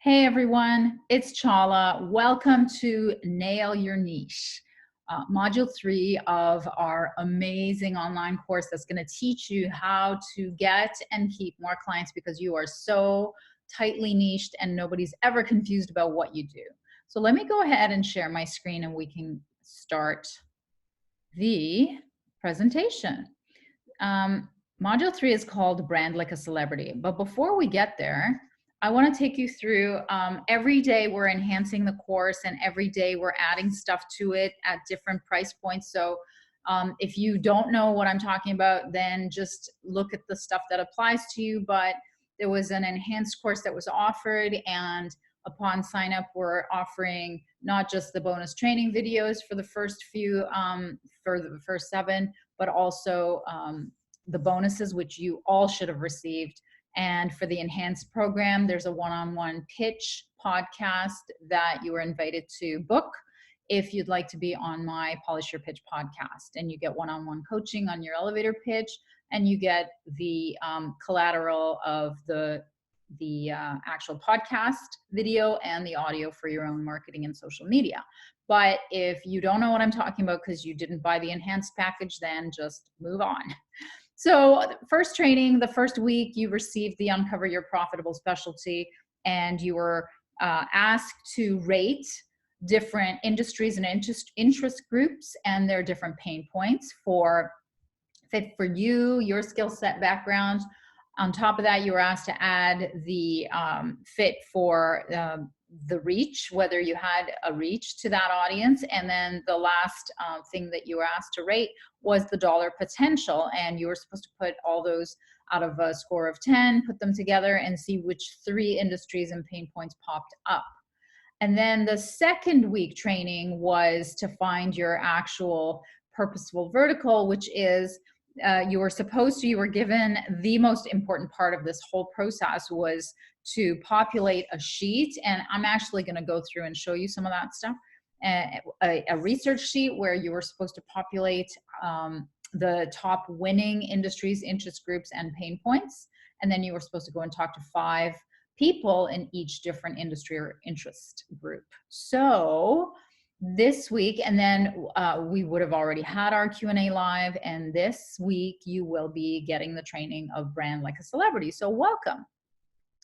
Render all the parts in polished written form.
Hey everyone, it's Chala. Welcome to Nail Your Niche, Module 3 of our amazing online course that's going to teach you how to get and keep more clients because you are so tightly niched and nobody's ever confused about what you do. So let me go ahead and share my screen and we can start the presentation. Module 3 is called Brand Like a Celebrity. But before we get there, I want to take you through every day we're enhancing the course and every day we're adding stuff to it at different price points. So if you don't know what I'm talking about, then just look at the stuff that applies to you. But there was an enhanced course that was offered, and upon sign up, we're offering not just the bonus training videos for the first few, for the first 7, but also the bonuses, which you all should have received. And for the enhanced program, there's a one-on-one pitch podcast that you are invited to book if you'd like to be on my Polish Your Pitch podcast. And you get one-on-one coaching on your elevator pitch, and you get the collateral of the actual podcast video and the audio for your own marketing and social media. But if you don't know what I'm talking about because you didn't buy the enhanced package, then just move on. So first training, the first week, you received the Uncover Your Profitable Specialty, and you were asked to rate different industries and interest groups and their different pain points for fit for you, your skill set, background. On top of that, you were asked to add the fit for the reach, whether you had a reach to that audience. And then the last thing that you were asked to rate was the dollar potential. And you were supposed to put all those out of a score of 10, put them together and see which 3 industries and pain points popped up. And then the second week training was to find your actual purposeful vertical, which is you were given the most important part of this whole process was to populate a sheet. And I'm actually going to go through and show you some of that stuff. A research sheet where you were supposed to populate the top winning industries, interest groups, and pain points. And then you were supposed to go and talk to 5 people in each different industry or interest group. So this week, and then we would have already had our Q&A live, and this week you will be getting the training of Brand Like a Celebrity. So welcome.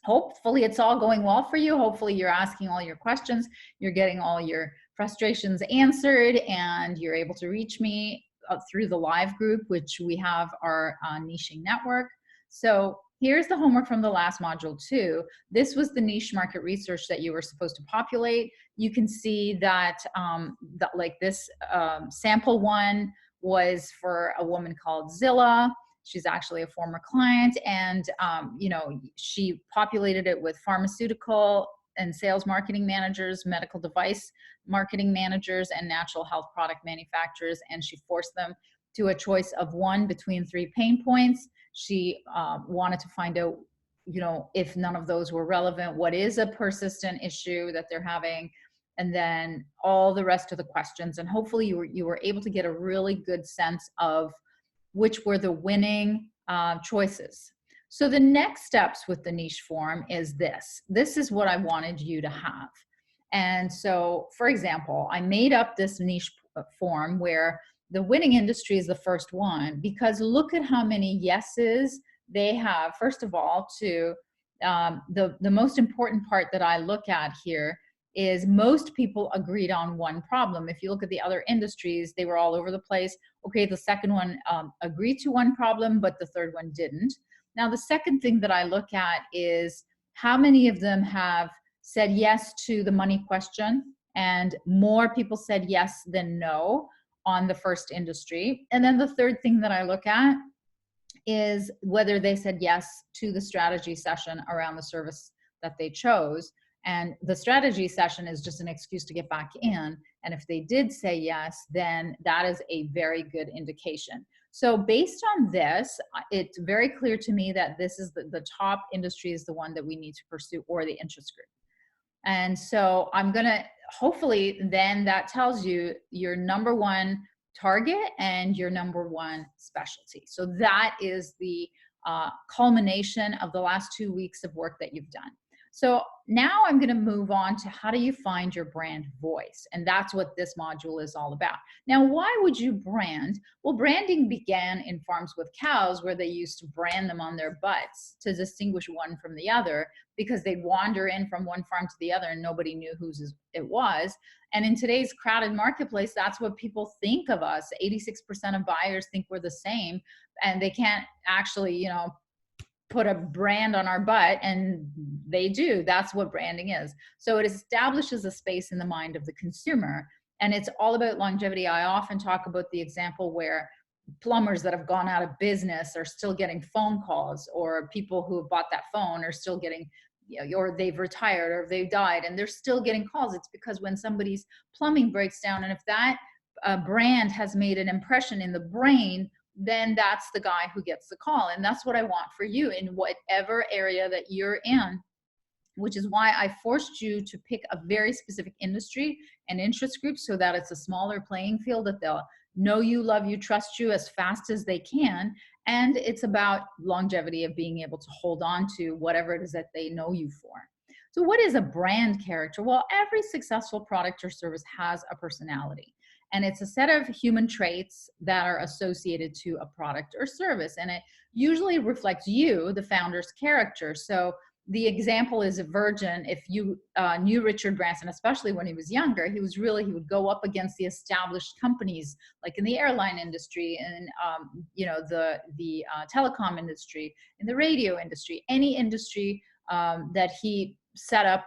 Hopefully it's all going well for you. Hopefully you're asking all your questions, you're getting all your frustrations answered, and you're able to reach me through the live group, which we have our niching network. So here's the homework from the last module too. This was the niche market research that you were supposed to populate. You can see that, this sample one was for a woman called Zilla. She's actually a former client, and she populated it with pharmaceutical and sales marketing managers, medical device marketing managers, and natural health product manufacturers, and she forced them to a choice of 1 between 3 pain points. She wanted to find out, if none of those were relevant, what is a persistent issue that they're having, and then all the rest of the questions. And hopefully you were able to get a really good sense of which were the winning choices. So the next steps with the niche form is this. This is what I wanted you to have. And so, for example, I made up this niche form where the winning industry is the first one, because look at how many yeses they have. First of all, to the most important part that I look at here is most people agreed on one problem. If you look at the other industries, they were all over the place. Okay, the second one agreed to one problem, but the third one didn't. Now, the second thing that I look at is how many of them have said yes to the money question, and more people said yes than no on the first industry. And then the third thing that I look at is whether they said yes to the strategy session around the service that they chose. And the strategy session is just an excuse to get back in. And if they did say yes, then that is a very good indication. So based on this, it's very clear to me that this is the top industry is the one that we need to pursue, or the interest group. And so I'm going to, hopefully then that tells you your number 1 target and your number 1 specialty. So that is the culmination of the last 2 weeks of work that you've done. So now I'm going to move on to how do you find your brand voice? And that's what this module is all about. Now, why would you brand? Well, branding began in farms with cows where they used to brand them on their butts to distinguish one from the other, because they'd wander in from one farm to the other and nobody knew whose it was. And in today's crowded marketplace, that's what people think of us. 86% of buyers think we're the same, and they can't actually, put a brand on our butt, and they do. That's what branding is. So it establishes a space in the mind of the consumer, and it's all about longevity. I often talk about the example where plumbers that have gone out of business are still getting phone calls, or people who have bought that phone are still getting, or they've retired or they've died and they're still getting calls. It's because when somebody's plumbing breaks down, and if that brand has made an impression in the brain, then that's the guy who gets the call. And that's what I want for you in whatever area that you're in, which is why I forced you to pick a very specific industry and interest group, so that it's a smaller playing field, that they'll know you, love you, trust you as fast as they can. And it's about longevity of being able to hold on to whatever it is that they know you for. So what is a brand character? Well, every successful product or service has a personality. And it's a set of human traits that are associated to a product or service. And it usually reflects you, the founder's character. So the example is a Virgin. If you knew Richard Branson, especially when he was younger, he would go up against the established companies, like in the airline industry, and the telecom industry, in the radio industry, any industry that he set up,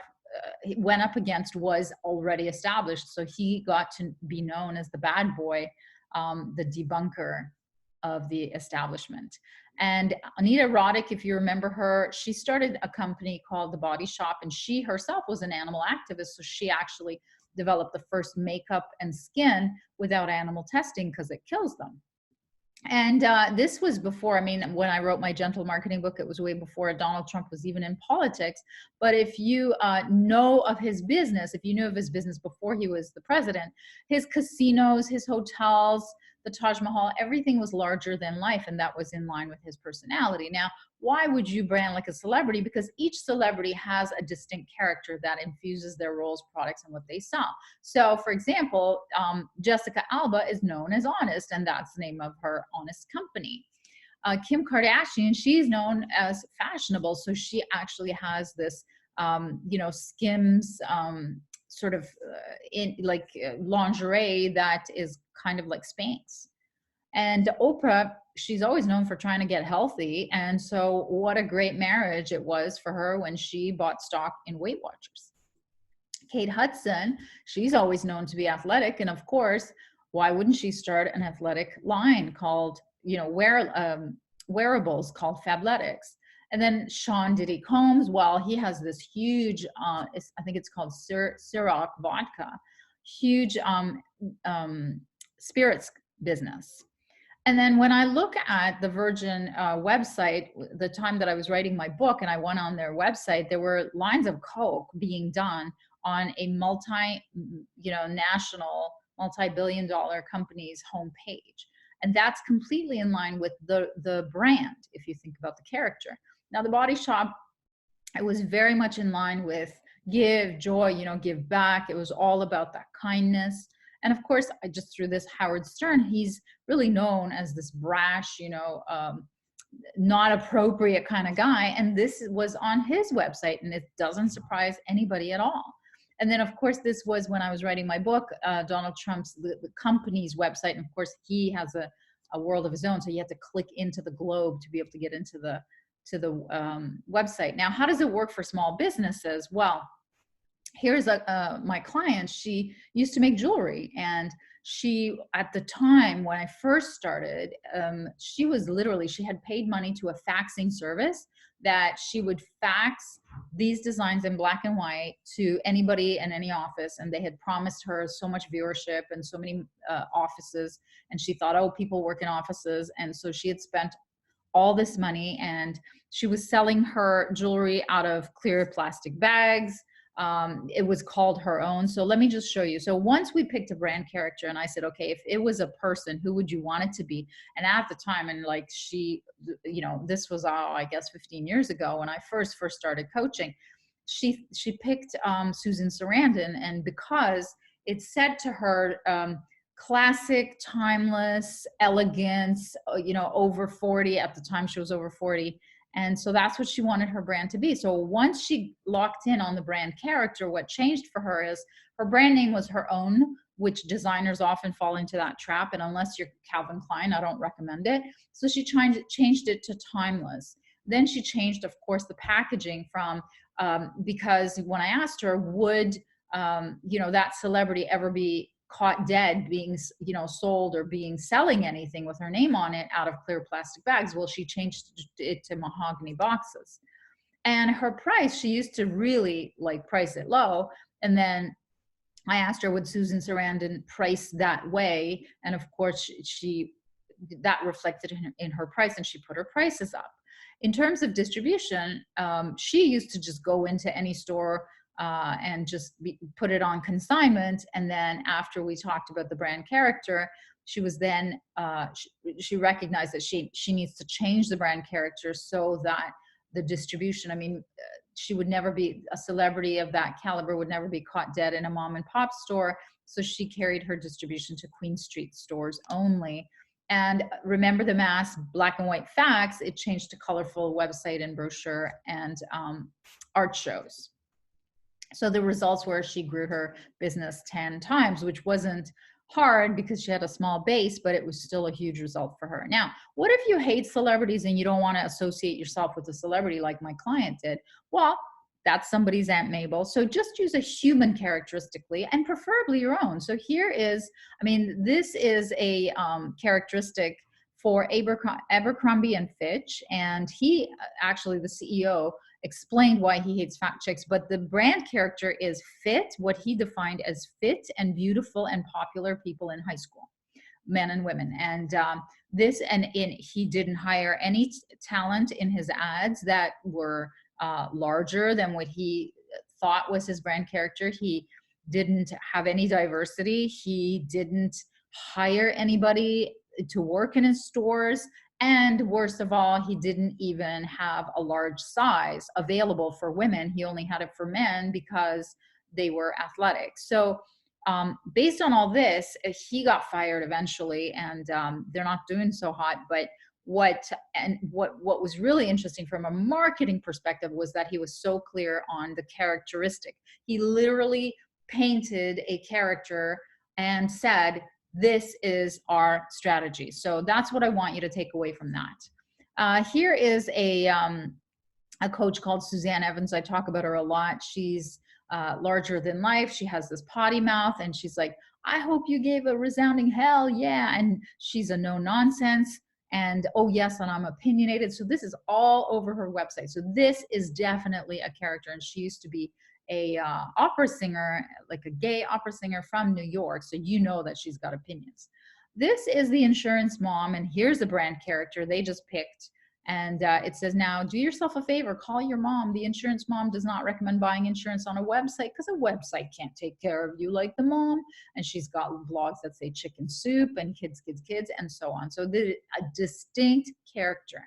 went up against, was already established. So he got to be known as the bad boy, the debunker of the establishment. And Anita Roddick, if you remember her, she started a company called The Body Shop, and she herself was an animal activist. So she actually developed the first makeup and skin without animal testing, because it kills them. And this was before, when I wrote my Gentle Marketing book, it was way before Donald Trump was even in politics. But if you know of his business, if you knew of his business before he was the president, his casinos, his hotels, the Taj Mahal, everything was larger than life, and that was in line with his personality. Now, why would you brand like a celebrity? Because each celebrity has a distinct character that infuses their roles, products, and what they sell. So, for example, Jessica Alba is known as honest, and that's the name of her honest company. Kim Kardashian, she's known as fashionable, so she actually has this, Skims sort of lingerie that is kind of like Spanx. And Oprah, she's always known for trying to get healthy. And so what a great marriage it was for her when she bought stock in Weight Watchers. Kate Hudson, she's always known to be athletic. And of course, why wouldn't she start an athletic line called, wearables called Fabletics? And then Sean Diddy Combs, well, he has this huge, I think it's called Ciroc vodka, huge spirits business. And then when I look at the Virgin website, the time that I was writing my book and I went on their website, there were lines of Coke being done on a national, multi-billion-dollar company's homepage. And that's completely in line with the brand, if you think about the character. Now, the Body Shop, it was very much in line with give, joy, give back. It was all about that kindness. And of course, I just threw this Howard Stern. He's really known as this brash, not appropriate kind of guy. And this was on his website, and it doesn't surprise anybody at all. And then, of course, this was when I was writing my book, Donald Trump's, the company's website. And of course, he has a world of his own. So you have to click into the globe to be able to get into the website. Now, how does it work for small businesses? Well, here's my client. She used to make jewelry, and she, at the time when I first started, she had paid money to a faxing service that she would fax these designs in black and white to anybody in any office. And they had promised her so much viewership and so many offices. And she thought, oh, people work in offices. And so she had spent all this money, and she was selling her jewelry out of clear plastic bags. It was called Her Own. So let me just show you. So once we picked a brand character, and I said, okay, if it was a person, who would you want it to be? And at the time, and like she, this was, I guess 15 years ago when I first started coaching, she picked Susan Sarandon, and because it said to her, classic, timeless, elegance, over 40. At the time she was over 40. And so that's what she wanted her brand to be. So once she locked in on the brand character, what changed for her is her brand name was her own, which designers often fall into that trap. And unless you're Calvin Klein, I don't recommend it. So she changed it to timeless. Then she changed, of course, the packaging from, because when I asked her, would, that celebrity ever be caught dead being, sold or selling anything with her name on it out of clear plastic bags? Well, she changed it to mahogany boxes. And her price, she used to really price it low. And then I asked her, would Susan Sarandon price that way? And of course, that reflected in her price, and she put her prices up. In terms of distribution, she used to just go into any store and just put it on consignment. And then after we talked about the brand character, she was then, she recognized that she needs to change the brand character so that the distribution, she would never be, a celebrity of that caliber would never be caught dead in a mom and pop store. So she carried her distribution to Queen Street stores only. And remember the mass black and white facts, it changed to colorful website and brochure and art shows. So the results were she grew her business 10 times, which wasn't hard because she had a small base, but it was still a huge result for her. Now, what if you hate celebrities and you don't want to associate yourself with a celebrity like my client did? Well, that's somebody's Aunt Mabel. So just use a human characteristically and preferably your own. So here is, this is a characteristic for Abercrombie and Fitch. And he, actually the CEO, explained why he hates fat chicks, but the brand character is fit, what he defined as fit and beautiful and popular people in high school, men and women. And he didn't hire any talent in his ads that were larger than what he thought was his brand character. He didn't have any diversity. He didn't hire anybody to work in his stores. And worst of all, he didn't even have a large size available for women. He only had it for men because they were athletic. So based on all this, he got fired eventually, and they're not doing so hot. But what was really interesting from a marketing perspective was that he was so clear on the characteristic. He literally painted a character and said, this is our strategy. So that's what I want you to take away from that. Here is a coach called Suzanne Evans. I talk about her a lot. She's larger than life. She has this potty mouth, and she's like, I hope you gave a resounding hell yeah. And she's a no nonsense. And oh yes, and I'm opinionated. So this is all over her website. So this is definitely a character. And she used to be a opera singer, like a gay opera singer from New York. So you know that she's got opinions. This is the insurance mom, and here's the brand character they just picked. And it says, now do yourself a favor, call your mom. The insurance mom does not recommend buying insurance on a website because a website can't take care of you like the mom. And she's got blogs that say chicken soup and kids, and so on. So a distinct character.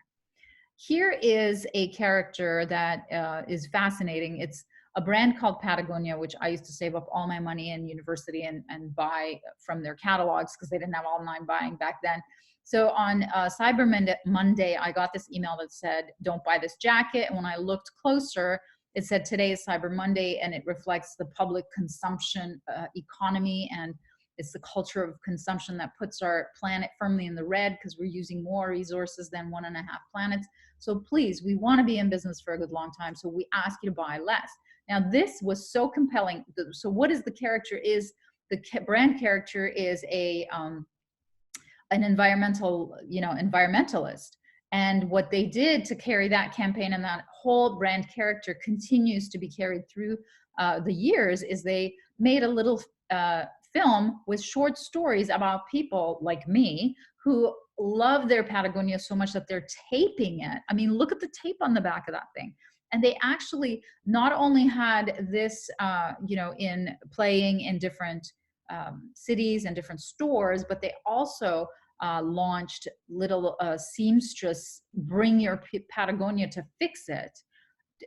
Here is a character that is fascinating. It's a brand called Patagonia, which I used to save up all my money in university and buy from their catalogs because they didn't have online buying back then. So on Cyber Monday, I got this email that said, don't buy this jacket. And when I looked closer, it said today is Cyber Monday, and it reflects the public consumption economy, and it's the culture of consumption that puts our planet firmly in the red because we're using more resources than 1.5 planets. So please, we want to be in business for a good long time. So we ask you to buy less. Now, this was so compelling. So what is the character? Is the brand character is an environmentalist. And what they did to carry that campaign, and that whole brand character continues to be carried through the years, is they made a little film with short stories about people like me who love their Patagonia so much that they're taping it. Look at the tape on the back of that thing. And they actually not only had this, in playing in different cities and different stores, but they also launched little seamstress, bring your Patagonia to fix it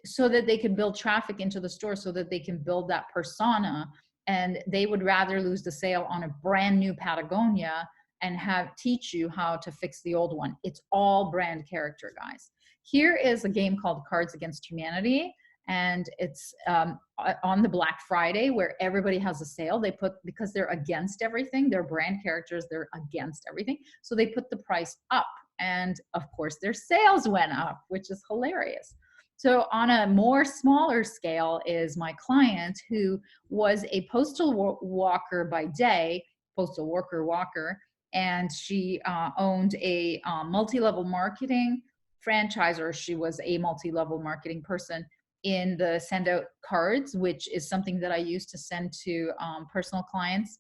so that they can build traffic into the store, so that they can build that persona. And they would rather lose the sale on a brand new Patagonia and teach you how to fix the old one. It's all brand character, guys. Here is a game called Cards Against Humanity, and it's on the Black Friday, where everybody has a sale. They put, because they're against everything, they're brand characters, they're against everything, so they put the price up, and of course their sales went up, which is hilarious. So on a more smaller scale is my client, who was a postal walker by day, postal worker walker, and she owned a multi-level marketing franchise, or she was a multi-level marketing person in the send out cards, which is something that I use to send to personal clients.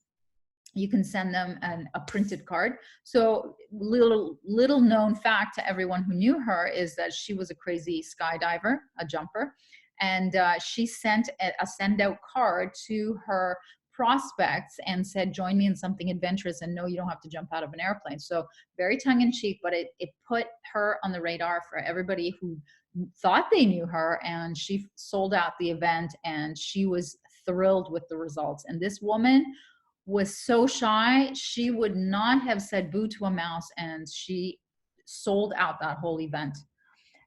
You can send them a printed card. So little known fact to everyone who knew her is that she was a crazy skydiver, a jumper. And she sent a send out card to her prospects and said, join me in something adventurous, and no, you don't have to jump out of an airplane. So very tongue in cheek, but it put her on the radar for everybody who thought they knew her, and she sold out the event, and she was thrilled with the results. And this woman was so shy, she would not have said boo to a mouse, and she sold out that whole event.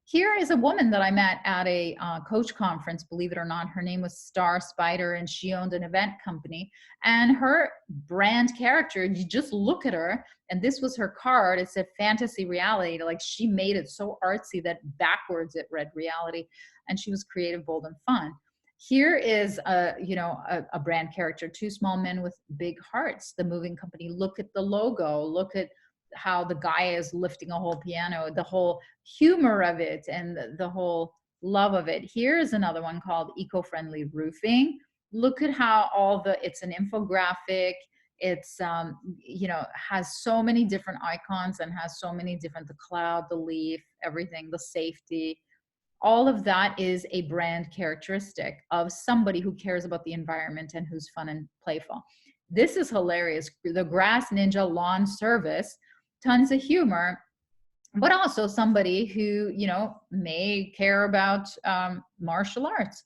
Here is a woman that I met at a coach conference, believe it or not. Her name was Starr Spider, and she owned an event company. And her brand character, you just look at her, and this was her card. It said fantasy reality. Like, she made it so artsy that backwards it read reality. And she was creative, bold, and fun. Here is a brand character, two small men with big hearts, the moving company. Look at the logo. Look at how the guy is lifting a whole piano, the whole humor of it, and the whole love of it. Here's another one called EcoFriendly Roofing. Look at how it's an infographic. It's, has so many different icons, and has so many different, the cloud, the leaf, everything, the safety. All of that is a brand characteristic of somebody who cares about the environment and who's fun and playful. This is hilarious. The Grass Ninja Lawn Service, tons of humor, but also somebody who, may care about martial arts.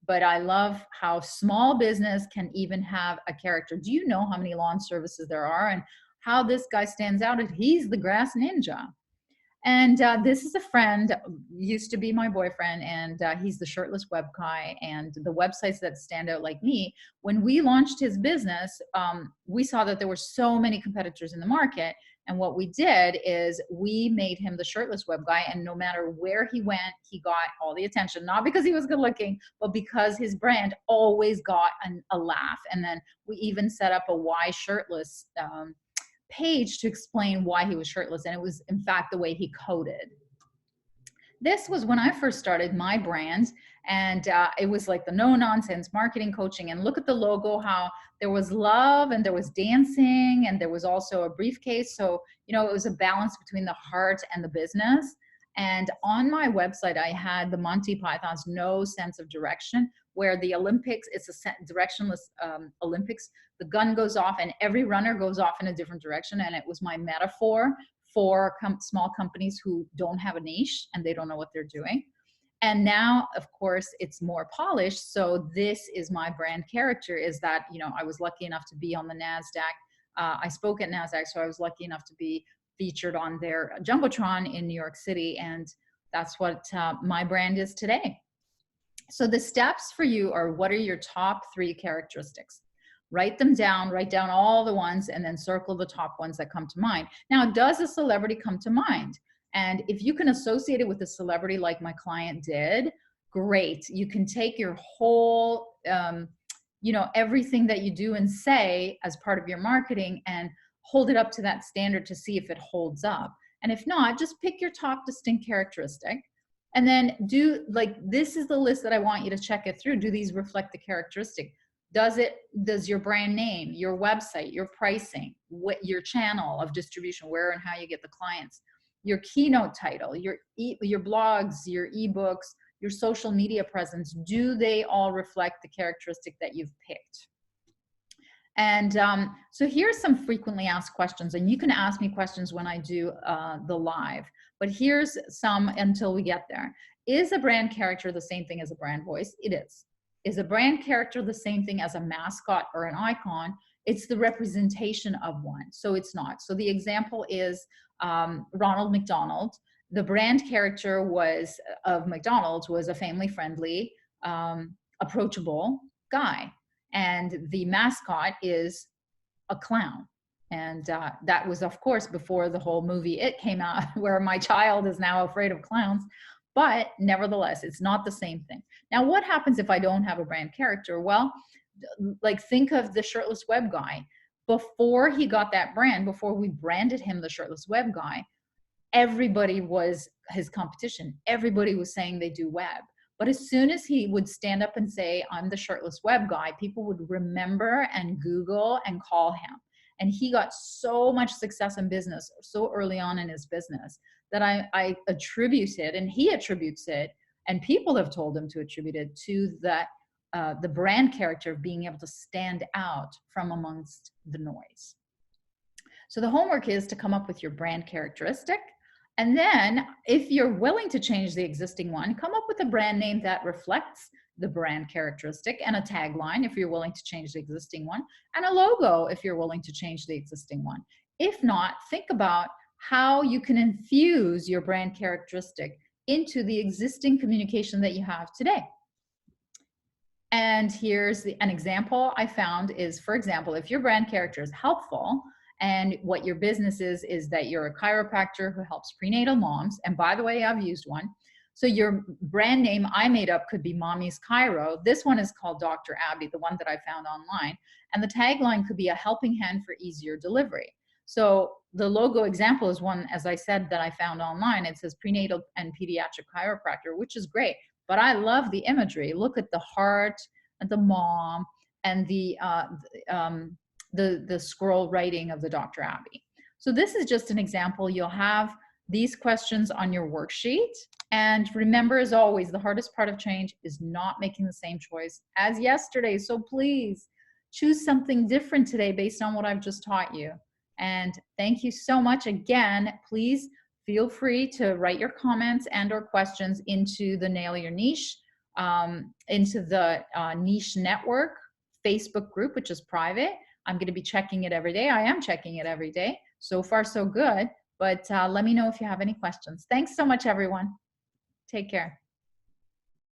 But I love how small business can even have a character. Do you know how many lawn services there are, and how this guy stands out? He's the Grass Ninja. And this is a friend, used to be my boyfriend, and he's the Shirtless web guy. And the websites that stand out like me, when we launched his business, we saw that there were so many competitors in the market. And what we did is we made him the Shirtless web guy. And no matter where he went, he got all the attention, not because he was good looking, but because his brand always got a laugh. And then we even set up a Why Shirtless page to explain why he was shirtless, and it was in fact the way he coded. This was when I first started my brand, and it was like the no nonsense marketing coaching. And look at the logo, how there was love, and there was dancing, and there was also a briefcase. So it was a balance between the heart and the business. And on my website, I had the Monty Python's No Sense of Direction, where the Olympics, it's a directionless Olympics. The gun goes off and every runner goes off in a different direction. And it was my metaphor for small companies who don't have a niche and they don't know what they're doing. And now, of course, it's more polished. So this is my brand character, is that, I was lucky enough to be on the NASDAQ. I spoke at NASDAQ, so I was lucky enough to be featured on their Jumbotron in New York City. And that's what my brand is today. So the steps for you are, what are your top 3 characteristics? Write them down, write down all the ones, and then circle the top ones that come to mind. Now, does a celebrity come to mind? And if you can associate it with a celebrity like my client did, great. You can take your whole, everything that you do and say as part of your marketing and hold it up to that standard to see if it holds up. And if not, just pick your top distinct characteristic. And then this is the list that I want you to check it through. Do these reflect the characteristic? Does your brand name, your website, your pricing, your channel of distribution, where and how you get the clients, your keynote title, your blogs, your ebooks, your social media presence, do they all reflect the characteristic that you've picked? And so here's some frequently asked questions, and you can ask me questions when I do the live, but here's some until we get there. Is a brand character the same thing as a brand voice? It is. Is a brand character the same thing as a mascot or an icon? It's the representation of one. So it's not. So the example is Ronald McDonald. The brand character of McDonald's was a family-friendly, approachable guy. And the mascot is a clown. And that was, of course, before the whole movie It came out, where my child is now afraid of clowns. But nevertheless, it's not the same thing. Now, what happens if I don't have a brand character? Well, like think of the shirtless web guy. Before he got that brand, before we branded him the shirtless web guy, everybody was his competition. Everybody was saying they do web. But as soon as he would stand up and say, I'm the shirtless web guy, people would remember and Google and call him. And he got so much success in business so early on in his business that I attribute it, and he attributes it, and people have told him to attribute it to the brand character of being able to stand out from amongst the noise. So the homework is to come up with your brand characteristic. And then if you're willing to change the existing one, come up with a brand name that reflects the brand characteristic, and a tagline if you're willing to change the existing one, and a logo if you're willing to change the existing one. If not, think about how you can infuse your brand characteristic into the existing communication that you have today. And here's an example I found is, for example, if your brand character is helpful, and what your business is that you're a chiropractor who helps prenatal moms. And by the way, I've used one. So your brand name I made up could be Mommy's Chiro. This one is called Dr. Abby, the one that I found online. And the tagline could be a helping hand for easier delivery. So the logo example is one, as I said, that I found online. It says prenatal and pediatric chiropractor, which is great. But I love the imagery. Look at the heart and the mom and the scroll writing of the Dr. Abby. So this is just an example. You'll have these questions on your worksheet. And remember, as always, the hardest part of change is not making the same choice as yesterday. So please choose something different today based on what I've just taught you. And thank you so much. Again, please feel free to write your comments and or questions into the Nail Your Niche, into the Niche Network Facebook group, which is private. I'm going to be checking it every day. I am checking it every day. So far, so good. But let me know if you have any questions. Thanks so much, everyone. Take care.